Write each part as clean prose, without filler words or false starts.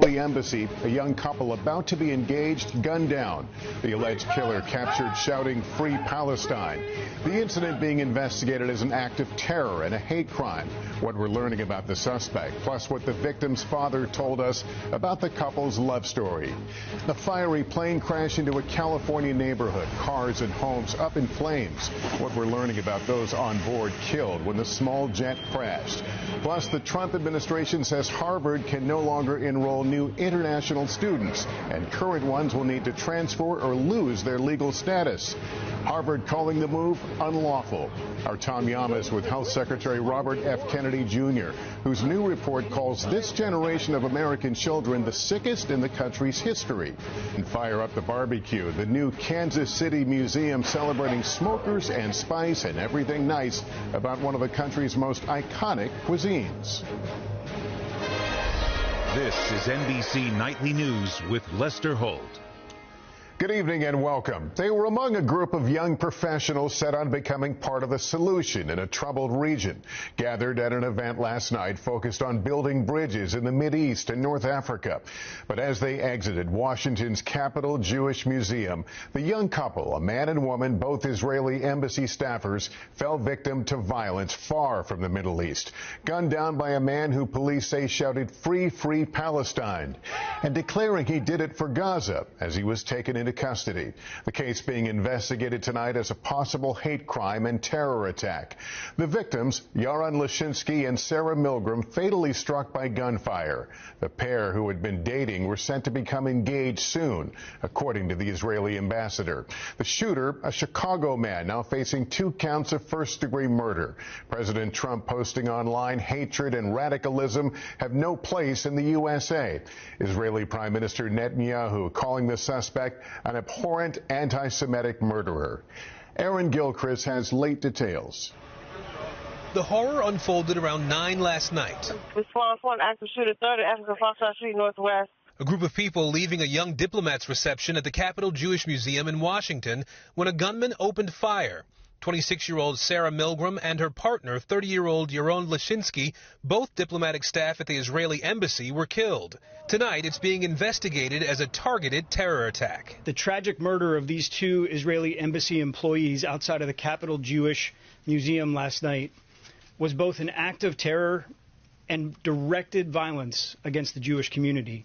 Embassy, a young couple about to be engaged, gunned down. The alleged killer captured shouting "Free Palestine." The incident being investigated as an act of terror and a hate crime. What we're learning about the suspect, plus what the victim's father told us about the couple's love story. A fiery plane crash into a California neighborhood, cars and homes up in flames. What we're learning about those on board killed when the small jet crashed. Plus, the Trump administration says Harvard can no longer enroll new international students, and current ones will need to transfer or lose their legal status. Harvard calling the move unlawful. Our Tom Llamas with Health Secretary Robert F. Kennedy Jr., whose new report calls this generation of American children the sickest in the country's history. And fire up the barbecue, the new Kansas City Museum celebrating smokers and spice and everything nice about one of the country's most iconic cuisines. This is NBC Nightly News with Lester Holt. Good evening and welcome. They were among a group of young professionals set on becoming part of the solution in a troubled region, gathered at an event last night focused on building bridges in the Mideast and North Africa. But as they exited Washington's Capitol Jewish Museum, the young couple, a man and woman, both Israeli embassy staffers, fell victim to violence far from the Middle East, gunned down by a man who police say shouted "Free, free Palestine," and declaring he did it for Gaza as he was taken into custody. The case being investigated tonight as a possible hate crime and terror attack. The victims, Yaron Lashinsky and Sarah Milgram, fatally struck by gunfire. The pair, who had been dating, were set to become engaged soon, according to the Israeli ambassador. The shooter, a Chicago man, now facing 2 counts of first-degree murder. President Trump posting online, hatred and radicalism have no place in the USA. Israeli Prime Minister Netanyahu calling the suspect an abhorrent anti-Semitic murderer. Aaron Gilchrist has late details. The horror unfolded around 9 last night. Response 1, active shooter 30, Africa Foxtrot Street Northwest. A group of people leaving a young diplomat's reception at the Capitol Jewish Museum in Washington when a gunman opened fire. 26-year-old Sarah Milgram and her partner, 30-year-old Yaron Lashinsky, both diplomatic staff at the Israeli embassy, were killed. Tonight, it's being investigated as a targeted terror attack. The tragic murder of these 2 Israeli embassy employees outside of the Capitol Jewish Museum last night was both an act of terror and directed violence against the Jewish community,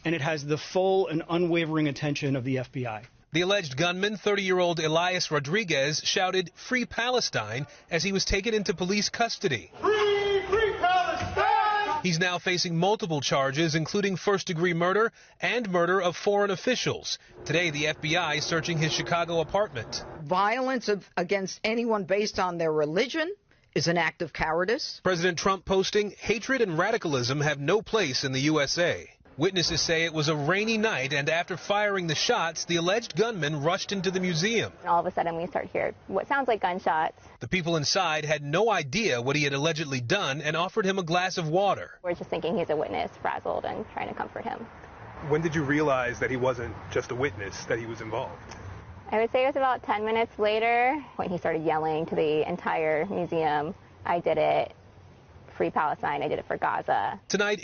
and it has the full and unwavering attention of the FBI. The alleged gunman, 30-year-old Elias Rodriguez, shouted "Free Palestine" as he was taken into police custody. Free, free Palestine! He's now facing multiple charges, including first-degree murder and murder of foreign officials. Today, the FBI is searching his Chicago apartment. Violence against anyone based on their religion is an act of cowardice. President Trump posting, "Hatred and radicalism have no place in the USA." Witnesses say it was a rainy night, and after firing the shots, the alleged gunman rushed into the museum. All of a sudden, we start hearing what sounds like gunshots. The people inside had no idea what he had allegedly done and offered him a glass of water. We're just thinking he's a witness, frazzled, and trying to comfort him. When did you realize that he wasn't just a witness, that he was involved? I would say it was about 10 minutes later when he started yelling to the entire museum, "I did it. Free Palestine. I did it for Gaza." Tonight,